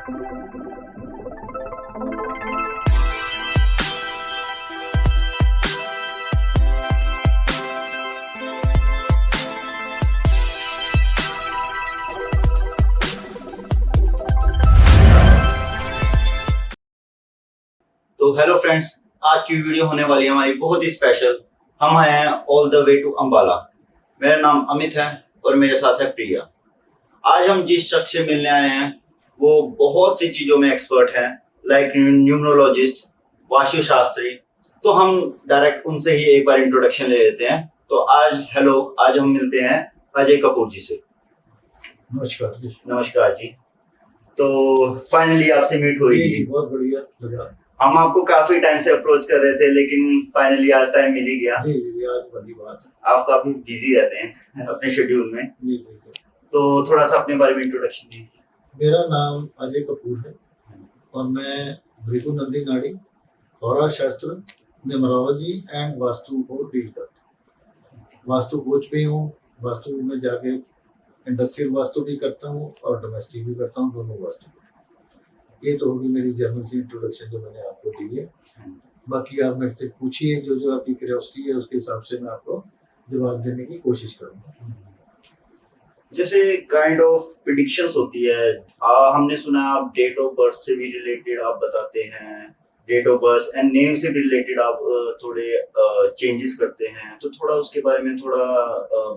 तो hello friends, आज की वीडियो होने वाली है हमारी बहुत ही स्पेशल। हम आए हैं all the way to Ambala. मेरा नाम अमित है और मेरे साथ है प्रिया। आज हम जिस शख्स से मिलने आए हैं वो बहुत सी चीज़ों में एक्सपर्ट हैं, लाइक न्यूमरोलॉजिस्ट, वास्तुशास्त्री। तो हम डायरेक्ट उनसे ही एक बार इंट्रोडक्शन ले लेते हैं। तो आज हम मिलते हैं अजय कपूर जी से। नमस्कार जी। नमस्कार जी। तो फाइनली आपसे मीट हुई। बहुत बढ़िया लगा। हम आपको काफी टाइम से अप्रोच कर रहे थे, लेकिन फाइनली आज टाइम मिल ही गया। जी, आज बड़ी बात है। आप काफी बिजी रहते हैं अपने शेड्यूल में। जी। तो थोड़ा सा अपने बारे में इंट्रोडक्शन दीजिए। मेरा नाम अजय कपूर है और मैं भृगु नंदी नाड़ी, होरा शास्त्र, न्यूमरोलॉजी एंड वास्तु को डील करता हूँ। वास्तु कोच भी हूँ। वास्तु में जाके इंडस्ट्रियल वास्तु भी करता हूँ और डोमेस्टिक भी करता हूँ, दोनों वास्तु। ये तो होगी मेरी जर्नल से इंट्रोडक्शन जो मैंने आपको दी है। बाकी आप मेरे से पूछिए, जो आपकी क्यूरियोसिटी है उसके हिसाब से मैं आपको जवाब देने की कोशिश करूँगा। जैसे काइंड ऑफ प्रिडिक्शंस होती है, हमने सुना आप डेट ऑफ बर्थ से भी रिलेटेड आप बताते हैं, date of birth and name से भी रिलेटेड आप थोड़े चेंजेस करते हैं। तो थोड़ा उसके बारे में थोड़ा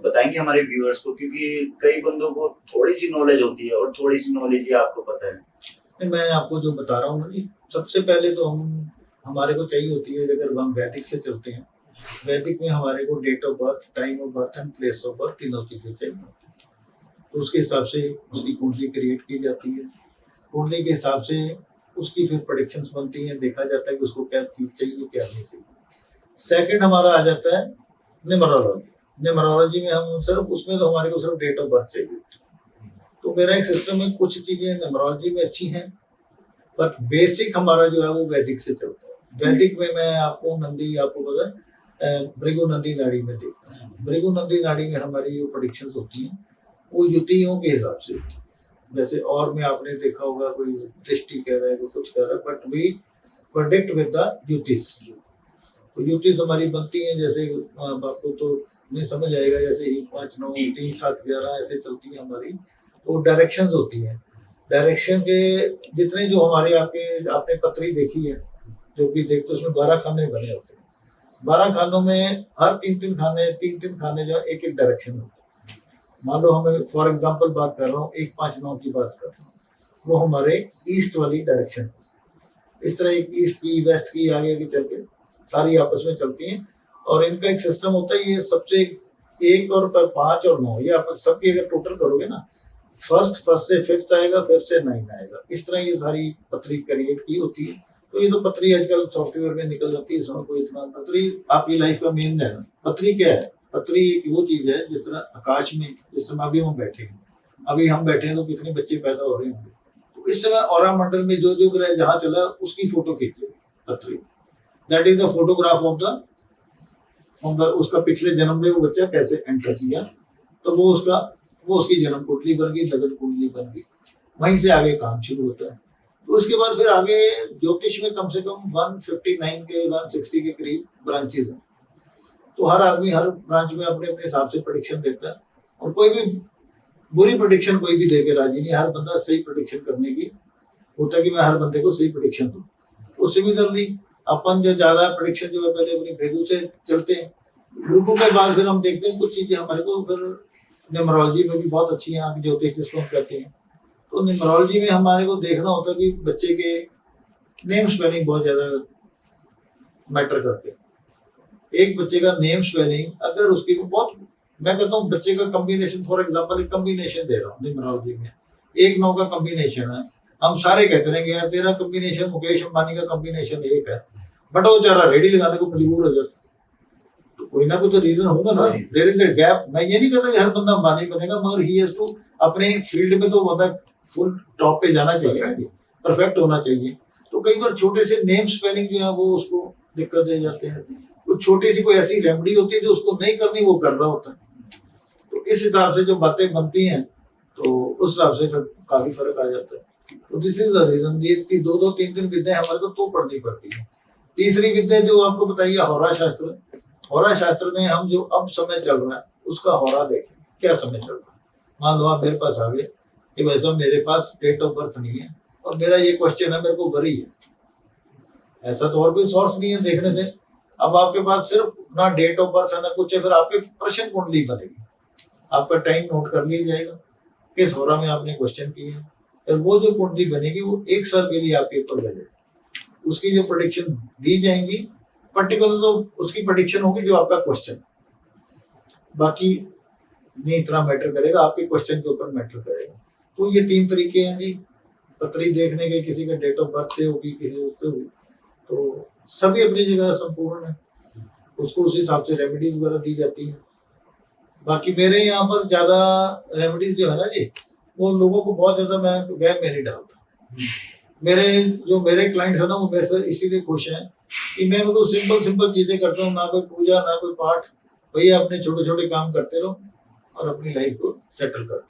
बताएंगे हमारे व्यूअर्स को, क्योंकि कई बंदों को थोड़ी सी नॉलेज होती है और थोड़ी सी नॉलेज ही आपको पता है। मैं आपको जो बता रहा हूँ ना, सबसे पहले तो हमारे को चाहिए होती है, अगर हम वैदिक से चलते हैं, वैदिक में हमारे को date of birth, time of birth and place of birth, तीनों चीजें चाहिए। तो उसके हिसाब से उसकी कुंडली क्रिएट की जाती है। कुंडली के हिसाब से उसकी फिर प्रेडिक्शंस बनती हैं, देखा जाता है कि उसको क्या चीज चाहिए, क्या नहीं चाहिए। सेकंड हमारा आ जाता है न्यूमरोलॉजी। न्यूमरोलॉजी में हम उसमें तो हमारे को सिर्फ डेट ऑफ बर्थ चाहिए। तो मेरा एक सिस्टम है, कुछ चीजें न्यूमरोलॉजी में अच्छी हैं, बट बेसिक हमारा जो है वो वैदिक से चलता है। वैदिक में मैं आपको पता है, भृगु नंदी नाड़ी में देखता हूँ। भृगु नंदी नाड़ी में हमारी जो प्रेडिक्शंस होती हैं वो युतियों के हिसाब से होती है। जैसे और में आपने देखा होगा, कोई दृष्टि कह रहा है, कोई कुछ कह रहा है, but we predict with the युतिस। तो युतिस हमारी बनती हैं, जैसे आपको तो नहीं समझ आएगा, जैसे 5, 9, 3, 7, 11 ऐसे चलती है हमारी। तो डायरेक्शंस होती हैं। डायरेक्शन के जितने जो हमारे आपने पत्री देखी है, जो भी देखते उसमें 12 खाने बने होते हैं। 12 खानों में हर 3-3 खाने जो एक डायरेक्शन होते हैं। मान लो हमें फॉर एग्जांपल बात कर रहा हूँ, 1, 5, 9 की बात कर रहा हूँ, वो हमारे ईस्ट वाली डायरेक्शन। इस तरह एक ईस्ट की, वेस्ट की, आगे चल के सारी आपस में चलती हैं। और इनका एक सिस्टम होता है, ये सबसे 1 और 5 और 9, ये आप सबकी अगर टोटल करोगे ना, फर्स्ट से 5th आएगा, 5th से 9 आएगा। इस तरह ये सारी पत्री क्रिएट की होती है। तो ये तो पत्री आजकल सॉफ्टवेयर में निकल जाती है, इसमें कोई इतना, पत्री आपकी लाइफ का मेन है। पत्री क्या है? पत्री एक वो चीज है, जिस तरह आकाश में जिस समय अभी हम बैठे हैं तो कितने बच्चे पैदा हो रहे होंगे। तो इस समय औरा मंडल में जो ग्रह जहाँ चला उसकी फोटो खींचे पत्री। That is the photograph of the उसका पिछले जन्म में वो बच्चा कैसे एंटर किया। तो वो उसकी जन्म कुंडली बन गई, लगन कुंडली बन गई। वहीं से आगे काम शुरू होता है। तो उसके बाद फिर आगे ज्योतिष में कम से कम 159 के 160 के करीब ब्रांचेज हैं। तो हर आदमी हर ब्रांच में अपने अपने हिसाब से प्रेडिक्शन देता है, और कोई भी बुरी प्रेडिक्शन कोई भी दे के राजी नहीं। हर बंदा सही प्रेडिक्शन करने की होता है कि मैं हर बंदे को सही प्रेडिक्शन दूं। तो सिमिलरली अपन जो ज्यादा प्रेडिक्शन जो है पहले अपनी भृगु से चलते हैं। भृगु के बाद फिर हम देखते हैं कुछ चीजें हमारे को फिर न्यूमरोलॉजी में भी बहुत अच्छी है, आपकी ज्योतिष जिसको हम कहते हैं। तो न्यूमरोलॉजी में हमारे को देखना होता है कि बच्चे के नेम स्पेलिंग बहुत ज्यादा मैटर करते हैं। एक बच्चे का नेम स्पेलिंग अगर उसकी बहुत, मैं कहता हूँ बच्चे का कॉम्बिनेशन, फॉर एग्जांपल एक कॉम्बिनेशन दे रहा हूँ न्यूमरोलॉजी में, 1-9 का कॉम्बिनेशन है। हम सारे कहते हैं कि यार तेरा कॉम्बिनेशन मुकेश अंबानी का कॉम्बिनेशन 1 है, बट वो बेचारा रेडी लगाने को मजबूर हो जाता। तो कोई ना कोई तो रीजन होगा ना, देयर इज अ गैप। मैं ये नहीं कहता कि हर बंदा अंबानी बनेगा, मगर ही हैज टू अपने फील्ड में तो बंदा फुल टॉप पे जाना चाहिए, परफेक्ट होना चाहिए। तो कई बार छोटे से नेम स्पेलिंग जो है वो उसको दिक्कत दे जाते हैं। कुछ छोटी सी कोई ऐसी रेमेडी होती है जो उसको नहीं करनी वो कर रहा होता है। तो इस हिसाब से जो बातें बनती हैं तो उस हिसाब से फिर काफी फर्क आ जाता है। तो दिस इज द रीजन। ये दो दो तीन तीन विद्याएं हमारे को तो पढ़नी पड़ती है। तीसरी विद्या जो आपको बताइए होरा शास्त्र। होरा शास्त्र में हम जो अब समय चल रहा है उसका होरा देखें, क्या समय चल रहा है। मान लो आप मेरे पास आ गए कि भाई साहब मेरे पास डेट ऑफ बर्थ नहीं है और मेरा ये क्वेश्चन है, मेरे को वरी है, ऐसा तो और कोई सोर्स नहीं है देखने से। अब आपके पास सिर्फ ना डेट ऑफ बर्थ है ना कुछ है, फिर आपके प्रश्न कुंडली बनेगी, आपका टाइम नोट कर लिया जाएगा किस होरा में आपने क्वेश्चन किए हैं, फिर वो जो कुंडली बनेगी वो एक साल के लिए आपके ऊपर लगेगी। उसकी जो प्रेडिक्शन दी जाएंगी पर्टिकुलर तो उसकी प्रेडिक्शन होगी जो आपका क्वेश्चन, बाकी नहीं इतना मैटर करेगा, आपके क्वेश्चन के ऊपर मैटर करेगा। तो ये तीन तरीके हैं जी पत्री देखने के, किसी का डेट ऑफ बर्थ से होगी, किसी उससे होगी, तो सभी अपनी जगह संपूर्ण है, उसको उस हिसाब से रेमेडीज वगैरह दी जाती है। बाकी मेरे यहाँ पर ज्यादा रेमेडीज जो है ना जी वो लोगों को बहुत ज्यादा मैं वह में नहीं डालता। मेरे क्लाइंट्स है ना वो मेरे से इसीलिए खुश हैं कि मैं उनको सिंपल चीजें करता हूँ, ना कोई पूजा ना कोई पाठ, भैया अपने छोटे छोटे काम करते रहो और अपनी लाइफ को सेटल करते रहो।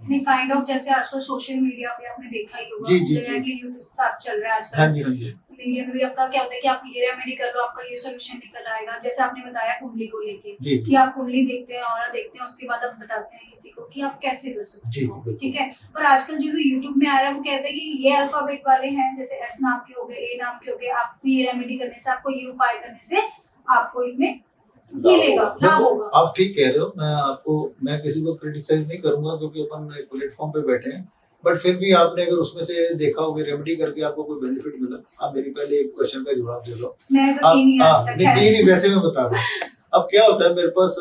नहीं काइंड ऑफ जैसे आजकल सोशल मीडिया पे आपने देखा ही होगा, जी, जी, डायरेक्टली यूट्यूब साथ चल रहा है आजकल। हाँ जी हाँ जी। इंडिया में भी आपका क्या होता है कि आप ये रेमेडी कर लो, आपका ये सोल्यूशन निकल आएगा। जैसे आपने बताया कुंडली को लेके कि आप कुंडली देखते हैं और देखते हैं, उसके बाद आप बताते हैं किसी को कि आप कैसे कर सकते हो, ठीक है। पर आजकल जो यूट्यूब में आ रहा है वो कहते हैं कि ये अल्फाबेट वाले हैं, जैसे एस नाम के हो गए, ए नाम के हो गए, आपको ये रेमेडी करने से, आपको ये उपाय करने से आपको इसमें मिलेगा, लाभ होगा। आप ठीक कह रहे हो, मैं किसी को क्रिटिसाइज नहीं करूंगा क्योंकि अपन एक प्लेटफॉर्म पे बैठे हैं, बट फिर भी आपने अगर उसमें से देखा होगा रेमेडी करके आपको कोई बेनिफिट मिला, आप मेरी पहले एक क्वेश्चन का जवाब दे दो। मैं तो नहीं वैसे मैं बता रहा हूँ। अब क्या होता है मेरे पास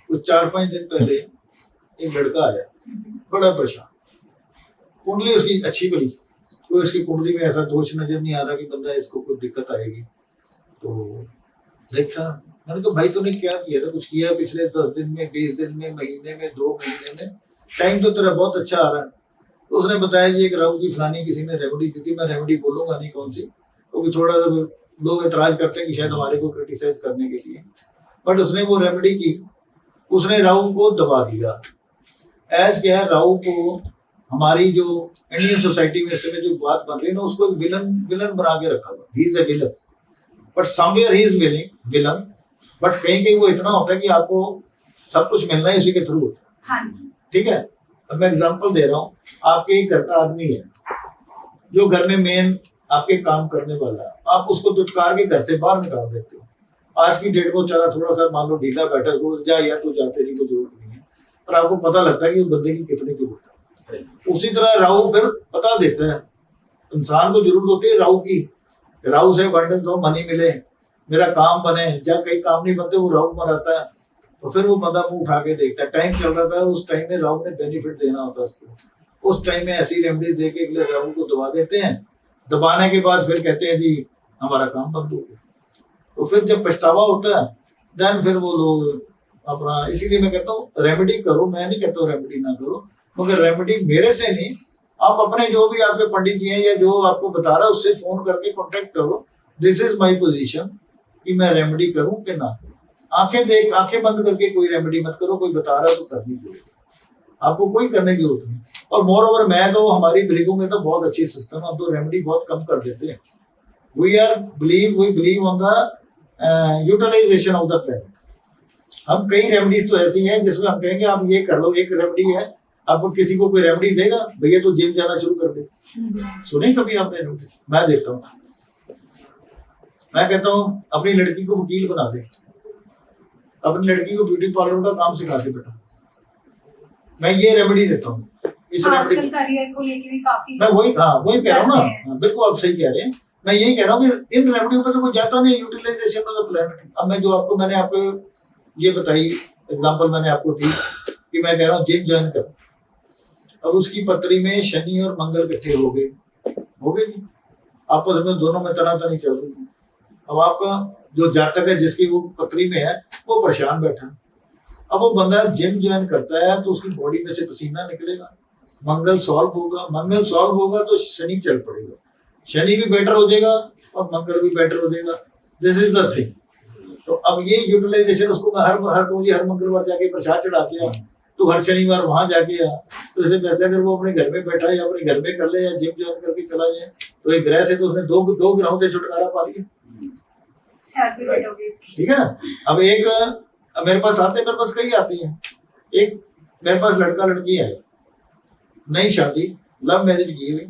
कुछ 4-5 दिन पहले एक लड़का आया, बड़ा परेशान, कुंडली उसकी अच्छी बनी, कोई उसकी कुंडली में ऐसा दोष नजर नहीं आ रहा कि बंदा इसको कोई दिक्कत आएगी। तो देखा मैंने कहा भाई तूने क्या किया था, कुछ किया पिछले 10 दिन में, 20 दिन में, महीने में, 2 महीने में, टाइम तो तेरा बहुत अच्छा आ रहा है। तो उसने बताया जी एक राहु की फलानी किसी ने रेमेडी दी थी, मैं रेमेडी बोलूंगा नहीं कौन सी, क्योंकि थोड़ा लोग एतराज करते हैं कि शायद हमारे को क्रिटिसाइज करने के लिए, बट उसने वो रेमेडी की, उसने राहु को दबा दिया। एज क्या है राहु को हमारी जो इंडियन सोसाइटी में इस समय जो बात बन रही है ना उसको एक विलन बना के रखा हुआ, he is a villain, but somewhere he is villain, but कहीं वो इतना होता है कि आपको सब कुछ मिलना है इसी के थ्रू, ठीक है। अब मैं एग्जांपल दे रहा हूँ, आपके एक घर का आदमी है जो घर में मेन आपके काम करने वाला है, आप उसको दुत्कार के घर से बाहर निकाल देते हो। आज की डेट में चला थोड़ा सा मान लो ढीला बैठा, जा यार तू जा, तेरी कोई जरूरत नहीं है, पर आपको पता लगता है कि उस बंदे की कितनी जरूरत है। उसी तरह राहु फिर बता देता है, इंसान को जरूरत होती है राहु की, राहु से अबंडेंस ऑफ मनी मिले, मेरा काम बने, जब कई काम नहीं बनते वो राहु मराता है, तो फिर वो बंदा मुंह उठा के देखता है। टाइम चल रहा था उस टाइम में राहु ने बेनिफिट देना होता है उसको, उस टाइम में ऐसी रेमेडी दे के राहु को दबा देते हैं, दबाने के बाद फिर कहते हैं जी हमारा काम बंद हो गया। तो फिर जब पछतावा होता है देन फिर वो लोग अपना, इसीलिए मैं कहता हूँ रेमेडी करो, मैं नहीं कहता हूँ रेमेडी ना करो, मगर रेमेडी मेरे से नहीं, आप अपने जो भी आपके पंडित जी हैं या जो आपको बता रहा है उससे फोन करके कॉन्टेक्ट करो, दिस इज माई पोजिशन कि मैं रेमेडी करूं कि ना। आंखें बंद करके कोई रेमेडी मत करो, कोई बता रहा है तो करनी चाहिए, आपको कोई करने की जरूरत नहीं। और मोर ओवर मैं तो हमारी ब्रिगों में तो बहुत अच्छी सिस्टम है, हम तो रेमेडी बहुत कम कर देते हैं। We believe on the utilisation of the planet. हम कई रेमेडीज तो ऐसी हैं जिसमें हम कहेंगे आप ये कर लो, एक रेमेडी है, आपको किसी को कोई रेमेडी देगा, भैया तो जिम जाना शुरू कर दे, सुने कभी आपने? मैं देखता हूँ, मैं कहता हूँ अपनी लड़की को वकील बना दे, अपनी लड़की को ब्यूटी पार्लर का काम सिखा दे बेटा, मैं ये रेमेडी देता हूँ। इस आजकल करियर को लेके भी काफी, मैं वही कह रहा हूँ ना, बिल्कुल आप सही कह रहे हैं। मैं यही कह रहा हूँ कि इन रेमेडियों पे तो कोई जाता नहीं, यूटिलाइजेशन ऑफ द प्लेनेट। अब मैं जो मैंने आपको ये बताई एग्जांपल मैंने आपको दी कि मैं कह रहा हूँ जिम ज्वाइन कर, अब उसकी पत्री में शनि और मंगल इकट्ठे हो गए नहीं, आपस में दोनों में तनातनी चल रही है। अब आपका जो जातक है जिसकी वो पत्री में है वो परेशान बैठा है, अब वो बंदा जिम ज्वाइन करता है तो उसकी बॉडी में से पसीना निकलेगा, मंगल सॉल्व होगा तो शनि चल पड़ेगा, शनि भी बेटर हो जाएगा और मंगल भी बेटर हो जाएगा, दिस इज द थिंग। तो अब ये यूटिलाइजेशन उसको मैं हर मंगलवार जाके प्रसाद चढ़ाते हैं, तो हर शनिवार वहां जाके आ, तो इससे पैसे अगर वो अपने घर में बैठा है या अपने घर में कर ले या जिम ज्वाइन करके चला जाए, तो एक ग्रह से तो उसने दो ग्रहों से छुटकारा पा लिया। ठीक है ना। अब एक मेरे पास आते, मेरे पास कई आते हैं, एक मेरे पास लड़का लड़की है, नई शादी, लव मैरिज की हुई,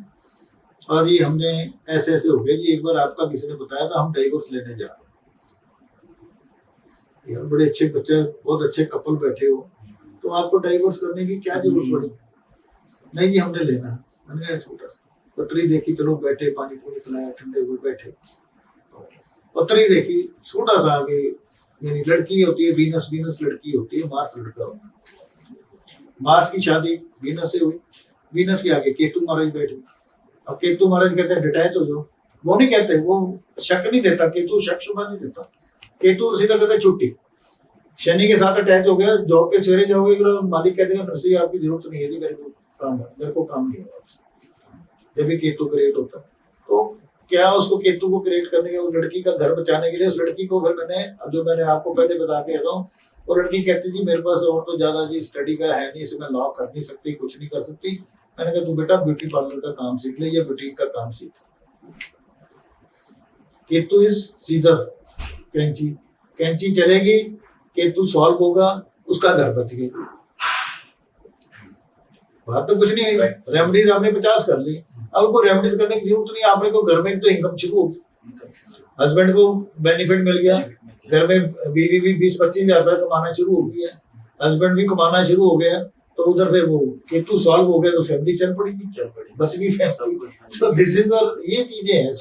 और ये हमने ऐसे ऐसे हो गया जी, एक बार आपका किसी ने बताया था हम डाइवोर्स लेने जा रहे हैं, यार बड़े अच्छे बच्चे, बहुत अच्छे कपल बैठे हो, तो आपको डाइवोर्स करने की क्या जरूरत पड़ी? नहीं जी हमने लेना है। मैंने कहा छोटा सा पत्री देखी, चलो बैठे, पानी पूरी पिलाया, ठंडे हुए बैठे, पत्री देखी, छोटा सा आगे, यानी लड़की होती है वीनस, वीनस लड़की होती है, मार्स लड़का होता है। मार्स की शादी वीनस से हुई, वीनस के आगे केतु महाराज बैठे। अब केतु महाराज कहते हैं डिटैच हो जाओ, वो नहीं कहते, वो शक नहीं देता, केतु शक शुबा नहीं देता, केतु सीधा कहता है छुट्टी। शनि के साथ अटैच हो गया, जॉब पे सवेरे जाओगे, मालिक कहते हैं नर्सरी आपकी जरूरत नहीं है जी, मेरे को काम है, मेरे को काम नहीं है आपसे। जब भी केतु क्रिएट होता है, तो क्या उसको केतु को क्रिएट करने के, उस लड़की का घर बचाने के लिए, उस लड़की को फिर मैंने, अब जो मैंने आपको पहले बता के आता हूँ, वो लड़की कहती थी मेरे पास और तो ज्यादा जी स्टडी का है नहीं, इसे मैं लॉ कर नहीं सकती, कुछ नहीं कर सकती। मैंने कहा तू बेटा ब्यूटी पार्लर का काम सीख ले या बुटीक का काम सीख। केतु इज सीजर, कैंची, कैंची चलेगी, केतु सॉल्व होगा, उसका घर बच गया। बात तो कुछ नहीं है, रेमडीज आपने 50 कर ली, अब उनको रेमडीज करने की जरूरत नहीं, आपने को घर में तो इनकम शुरू होगी, हस्बैंड को बेनिफिट मिल गया, घर में बीवी भी 20-25 हजार रुपया कमाना शुरू हो गई है, हस्बैंड भी कमाना शुरू हो गया, तो उधर फिर वो केतु सॉल्व हो गया, तो फैमिली चल पड़ी, बच गई फैमिली। सो दिस इज ये चीजें हैं।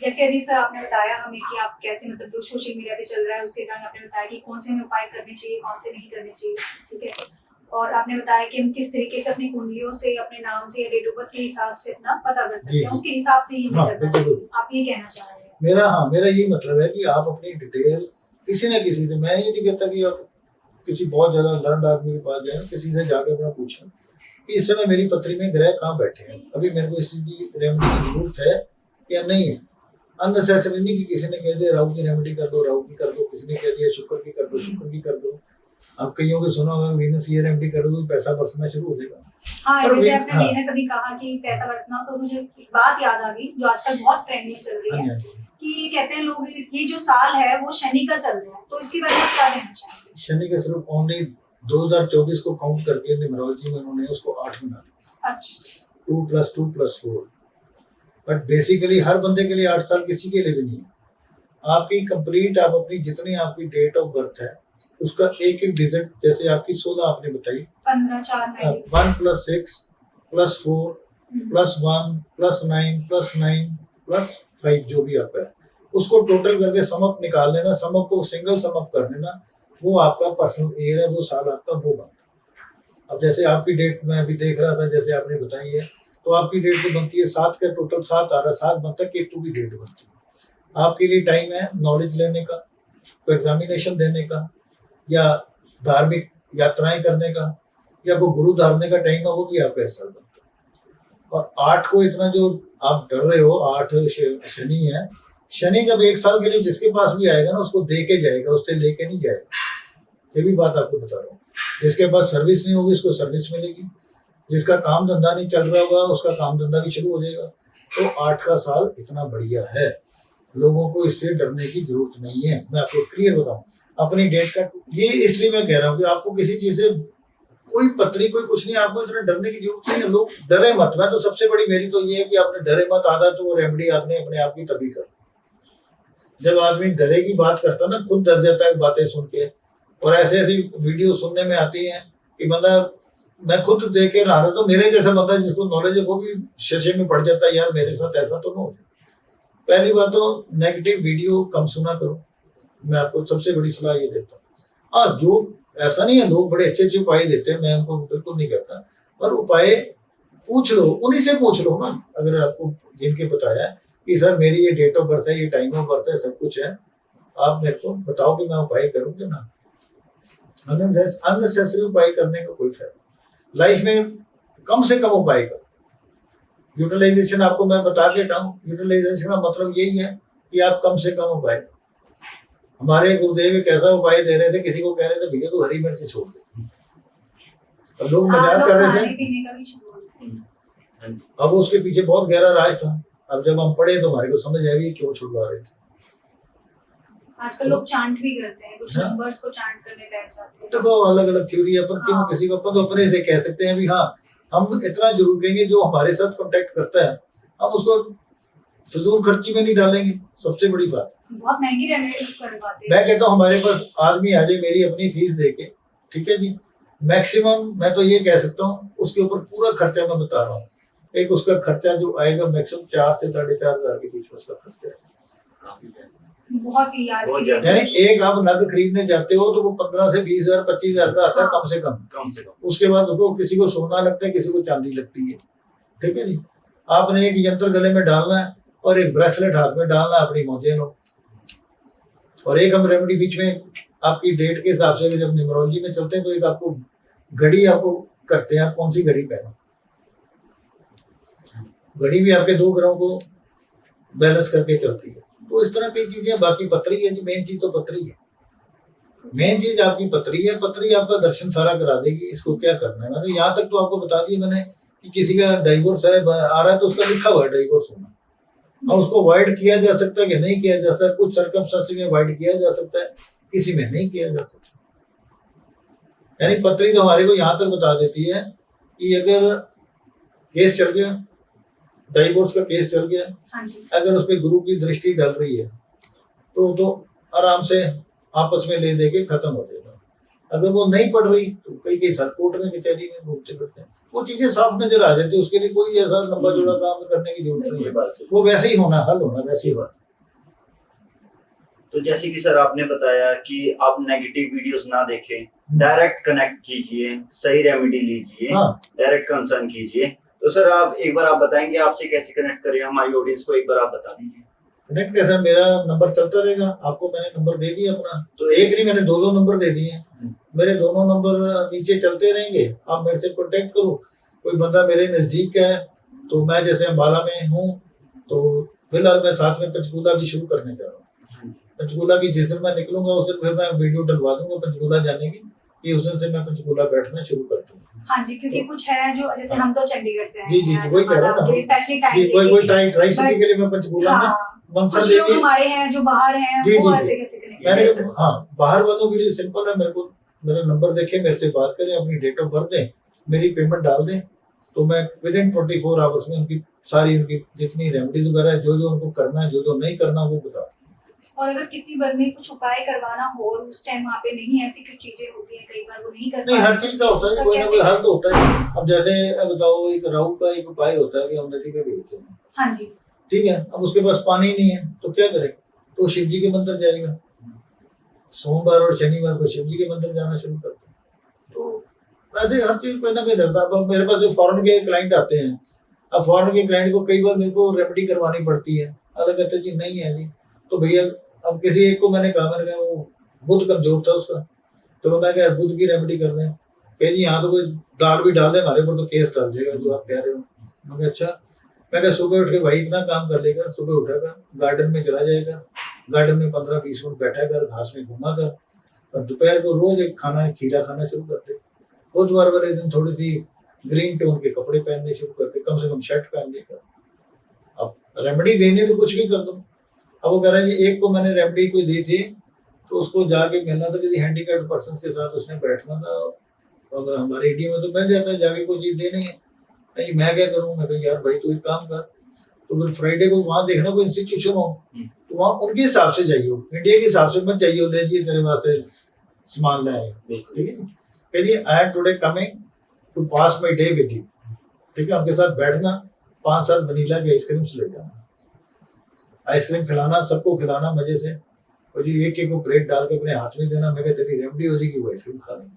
जैसे अजीत सर आपने बताया हमें कि आप कैसे, मतलब जो सोशल मीडिया पे चल रहा है उसके कारण आपने बताया कि कौन से हमें उपाय करने चाहिए, कौन से नहीं करने चाहिए, ठीक है, और आपने बताया कि हम किस तरीके से अपनी कुंडलियों से, अपने नाम से या डेट ऑफ बर्थ के हिसाब से अपना पता कर सकते हैं, उसके हिसाब से ही करना चाहिए, आप ये कहना चाह रहे हैं? मेरा ये मतलब है कि आप अपनी डिटेल किसी न किसी से, मैं ये नहीं कहता कि आप किसी बहुत ज्यादा लर्नड आदमी के पास जाए, किसी से जाकर अपना पूछें कि इस समय मेरी पत्री में ग्रह कहाँ बैठे हैं, अभी मेरे को इस चीज की रेमेडी की जरूरत है या नहीं है। अननेसेसरी नहीं कि किसी ने कह दिया राहु की रेमेडी कर दो, राहु की कर दो, किसी ने कह दिया शुक्र की कर दो, शुक्र की कर दो। अब कईयों को सुना होगा वीनस ये रेमेडी कर दो, पैसा बरसना शुरू हो जाएगा। हाँ, जैसे आपने वीनस अभी कहा कि पैसा बरसना, तो मुझे एक बात याद आ गई जो आजकल बहुत ट्रेंड में चल रही है, कि कहते हैं लोग ये जो साल है वो शनि का चल रहा है, तो इसकी वजह से क्या कहना चाहेंगे? शनि का सिर्फ ओनली 2024 को काउंट करके न्यूमरोलॉजी में उन्होंने उसको 8 बना दिया। अच्छा, 2 + 2 + 4, बट बेसिकली हर बंदे के लिए 8 साल किसी के लिए भी नहीं है। आपकी कंप्लीट, आप अपनी जितनी आपकी डेट ऑफ बर्थ है उसका एक एक डिजिट, जैसे आपकी 16 आपने बताई, 15 4 1 + 6 + 4 + 1 + 9 + 9 + 5 जो भी आपका है, उसको टोटल करके समअप निकाल लेना, समअप को सिंगल समअप कर देना, वो आपका पर्सनल ईयर है, वो साल आपका वो बनता। अब जैसे आपकी डेट मैं अभी देख रहा था, जैसे आपने बताई है, तो आपकी डेट जो बनती है 7 का, टोटल 7 आ रहा है, 7 बनता है, केतु की डेट बनती है। आपके लिए टाइम है नॉलेज लेने का, कोई एग्जामिनेशन देने का, या धार्मिक यात्राएं करने का, या कोई गुरु धारने का टाइम है, वो भी आपका इस साल बनता है। और 8 को इतना जो आप डर रहे हो, 8 शनि है, शनि जब 1 साल के लिए जिसके पास भी आएगा ना, उसको दे के जाएगा, उससे लेके नहीं जाएगा। ये भी बात आपको बता रहा हूँ। जिसके पास सर्विस नहीं होगी उसको सर्विस मिलेगी, जिसका काम धंधा नहीं चल रहा होगा उसका काम धंधा भी शुरू हो जाएगा। तो 8 का साल इतना बढ़िया है, लोगों को इससे डरने की जरूरत नहीं है। मैं आपको क्लियर बताऊं, अपनी डेट का ये इसलिए मैं कह रहा हूँ कि आपको किसी चीज से कोई पत्री कोई कुछ नहीं, आपको इतना डरने की जरूरत नहीं है। लोग डरे मत। मैं तो सबसे बड़ी मेरी तो ये है कि आपने डरे मत, आधा तो वो रेमेडी आपने अपने आप की तभी कर। जब आदमी डरे की बात करता ना, खुद डर जाता है बातें सुन के, और ऐसे ऐसी वीडियो सुनने में आती है कि बंदा, मैं खुद देख के रहा था, तो मेरे जैसा बंदा जिसको नॉलेज है वो भी शशे में पड़ जाता है, यार मेरे साथ ऐसा तो ना हो। पहली बात तो नेगेटिव वीडियो कम सुना करो, मैं आपको सबसे बड़ी सलाह ये देता हूँ। हाँ, जो ऐसा नहीं है, लोग बड़े अच्छे अच्छे उपाय देते हैं, मैं उनको बिल्कुल नहीं कहता, पर उपाय पूछ लो, उन्हीं से पूछ लो ना। अगर आपको जिनके बताया कि सर मेरी ये डेट ऑफ बर्थ है, ये टाइम ऑफ बर्थ है, सब कुछ है, आप मेरे को बताओ कि मैं उपाय करूँगा ना। अननेसेसरी उपाय करने का कोई फायदा। लाइफ में कम से कम उपाय करो। यूटिलाइजेशन आपको मैं बता के हटाऊं, यूटिलाइजेशन का मतलब यही है कि आप कम से कम उपाय। हमारे गुरुदेव एक ऐसा उपाय दे रहे थे, किसी को कह रहे थे भैया तो हरी मिर्च छोड़ दे, और लोग मजाक कर रहे थे। खाने पीने का भी छुड़वा हाँ जी। अब उसके पीछे बहुत गहरा राज था। अब जब हम पढ़े तो हमारे को समझ आएगी क्यों छुड़वा रहे थे। आजकल लोग चांट भी करते हैं, कुछ हाँ। नंबर्स को चांट करने बैठ जाते हैं। देखो अलग अलग थ्योरी है, पर क्यों हाँ। किसी को अपन तो अपने से कह सकते हैं भी हाँ हम इतना जरूर करेंगे जो हमारे साथ कांटेक्ट करता है हम उसको फिजूल खर्ची में नहीं डालेंगे। सबसे बड़ी बात बहुत महंगी रेमेडी करवाते हैं। मैं कहता हूँ हमारे पास आदमी आ जाए मेरी अपनी फीस दे के, ठीक है जी, मैक्सिमम मैं तो ये कह सकता हूँ उसके ऊपर पूरा खर्चा मैं बता रहा हूँ। एक उसका खर्चा जो आएगा मैक्सिमम 4 से 4,500 के बीच में उसका खर्चा है। काफी ज्यादा। बहुत ही आज बहुत के ज्यादा। यानी एक आप नग खरीदने जाते हो तो वो 15 से 20,000 25,000 का आता है कम से कम। कम से कम। उसके बाद उसको किसी को सोना लगता है, किसी को चांदी लगती है, ठीक है जी। आपने एक यंत्र गले में डालना है और एक ब्रेसलेट हाथ में डालना है अपनी मोजें लो, और एक हम रेमेडी बीच में आपकी डेट के हिसाब से जब न्यूमरोलॉजी में चलते हैं तो एक आपको घड़ी आपको करते हैं, आप कौन सी घड़ी पहनो। घड़ी भी आपके 2 ग्रहों को बैलेंस करके चलती है। तो इस तरह की चीजें, बाकी पत्री है जी, मेन चीज तो पत्री है। मेन चीज आपकी पत्री है। पत्री आपका दर्शन सारा करा देगी। इसको क्या करना है, मतलब यहाँ तक तो आपको बता दिया मैंने कि किसी का डाइवोर्स है आ रहा है तो उसका लिखा हुआ है डाइवोर्स होना। अब उसको अवॉइड किया जा सकता है कि नहीं किया जा सकता, कुछ सर्कमस्टेंस में अवॉइड किया जा सकता है, किसी में नहीं किया जा सकता। यानी पत्री तो हमारे को यहाँ तक बता देती है कि अगर केस चल गया, डाइवोर्स का केस चल गया, हाँ जी। अगर उस पर गुरु की दृष्टि डल रही है तो आराम से आपस में ले दे के खत्म हो जाएगा। अगर वो नहीं पड़ रही तो कई साल कोर्ट में कचहरी में घूमते फिरते हैं, वो चीजें साफ नजर आ जाती है। उसके लिए कोई ऐसा लंबा चौड़ा काम करने की जरूरत नहीं है, वो वैसे ही होना, हल होना वैसे ही बात। तो जैसे कि सर आपने बताया कि आप नेगेटिव वीडियोस ना देखें, डायरेक्ट कनेक्ट कीजिए, सही रेमेडी लीजिए, डायरेक्ट कंसर्न कीजिए। तो सर आप एक बार आप बताएंगे आपसे कैसे कनेक्ट करें, हमारी ऑडियंस को एक बार आप बता दीजिए। कनेक्ट कैसे, मेरा नंबर चलता रहेगा, आपको मैंने नंबर दे दिया अपना, तो एक नहीं मैंने 2 नंबर दे दिए हैं। मेरे दोनों नंबर नीचे चलते रहेंगे, आप मेरे से कांटेक्ट करो। कोई बंदा मेरे नजदीक है तो मैं जैसे अम्बाला में हूँ तो फिलहाल मैं साथ में पंचकूला भी शुरू करने जा रहा हूँ। पंचकूला की जिस दिन मैं निकलूंगा उस दिन फिर मैं वीडियो डलवा दूंगा पंचकूला जाने की, कि उस दिन से मैं पंचकूला बैठना शुरू कर दूंगा। हाँ जी, क्योंकि कुछ है जो जैसे हम तो चंडीगढ़ से हैं। जी वही कह रहा हूँ ना, स्पेशली कोई ट्राई सिटी के लिए मैं पंचकूला में कुछ लोग हमारे हैं जो बाहर हैं, वो ऐसे कैसे करेंगे? मैंने हाँ बाहर वालों के लिए सिंपल है, मेरे को मेरा नंबर देखे, मेरे से बात करें, अपनी डेट ऑफ बर्थ दें, मेरी पेमेंट डाल दें, तो मैं विदिन 24 आवर्स में उनकी सारी उनकी जितनी रेमेडीज वगैरह है, जो उनको करना है, जो नहीं करना वो बता। और अगर किसी बंदे को कुछ उपाय करवाना हो और उस टाइम वहाँ पे नहीं, ऐसी कुछ चीजें होती है कई बार वो नहीं कर नहीं, हर चीज का होता है, कोई ना कोई हल तो होता है। अब जैसे बताओ एक राहु का एक उपाय होता है कि हम नदी पे भेजते हैं, हाँ जी, ठीक है, अब उसके पास पानी नहीं है तो क्या करे, तो शिव जी के मंदिर जाएगा। सोमवार और शनिवार को शिव जी के मंदिर जाना शुरू करते हैं। तो वैसे हर चीज कोई ना कोई धरता। अब मेरे पास जो फॉरेन के क्लाइंट आते हैं, अब फॉरेन के क्लाइंट को कई बार मेरे को रेमेडी करवानी पड़ती है, अलग कहते जी नहीं है जी, तो भैया अब किसी एक को मैंने कहा वो बुध कमजोर था उसका, तो मैं क्या बुध की रेमेडी कर दें, कह जी यहाँ तो कोई दाल भी डाल दे हमारे ऊपर तो केस डाल देगा जो आप कह रहे हो। मैं अच्छा, मैं क्या सुबह उठ के भाई इतना काम कर लेगा, सुबह उठेगा गार्डन में चला जाएगा, गार्डन में 15-20 मिनट बैठेगा, घास में घूमागा, और दोपहर को रोज एक खाना खीरा खाना शुरू करते, बुधवार वाले दिन थोड़ी सी ग्रीन टोन के कपड़े पहनने शुरू करते, कम से कम शर्ट पहन लेगा। अब रेमेडी देनी तो कुछ भी कर दो। अब वो कह रहे हैं जी एक को मैंने रेमेडी कोई दी थी तो उसको जाके मिलना था किसी हैंडीकैप्ड पर्सन के साथ, उसने बैठना था, और हमारे एरिया में तो मिल जाता है, जाके कोई चीज देनी है। नहीं मैं क्या करूँ, मैं कहा यार भाई तू एक काम कर, तो फिर फ्राइडे को वहाँ देखना कोई इंस्टीट्यूशन हो तो वहाँ उनके हिसाब से जाइए, इंडिया के हिसाब से मत जाइए ले जी तेरे वास्ते सामान लाए, ठीक है। कहिए I am today coming to pass my day with you, ठीक है। उनके साथ बैठना, 5-7 वनीला की आइसक्रीम ले जाना, आइसक्रीम खिलाना, सबको खिलाना मजे से, और जी एक को प्लेट डाल के अपने हाथ में देना, मैं कहते तेरी रेमेडी हो जाएगी, वो आइसक्रीम खा लेंगे।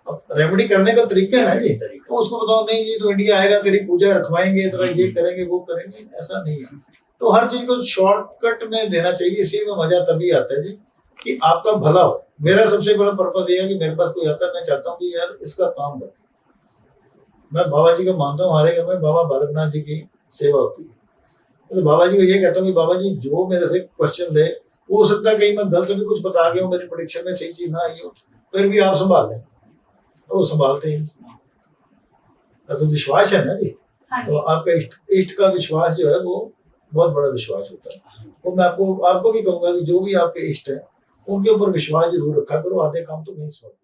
अब रेमेडी करने का तरीका है ना जी, तो उसको बताओ नहीं जी तो इंडिया आएगा तेरी पूजा रखवाएंगे, तेरा ये करेंगे वो करेंगे, ऐसा नहीं है। तो हर चीज को शॉर्टकट में देना चाहिए, इसी में मजा तभी आता है जी कि आपका भला हो। मेरा सबसे बड़ा पर्पज ये है कि मेरे पास कोई आता है, मैं चाहता हूँ कि यार इसका काम करे। मैं बाबा जी को मानता हूँ, हमारे घर में बाबा बालकनाथ जी की सेवा होती है, तो बाबा जी को ये कहता हूँ कि बाबा जी जो मेरे से क्वेश्चन दे, वो हो सकता है कहीं मैं गलत भी कुछ बता गया हूँ, मेरी प्रेडिक्शन में सही चीज ना आई हो, फिर भी आप संभाल लें, और वो संभालते हैं। तो विश्वास है ना जी, हाँ तो जी। आपका इष्ट का विश्वास जो है वो बहुत बड़ा विश्वास होता है। तो मैं आपको भी कहूंगा कि जो भी आपके इष्ट है उनके ऊपर विश्वास जरूर रखा करो, आधे काम तो नहीं सॉल्व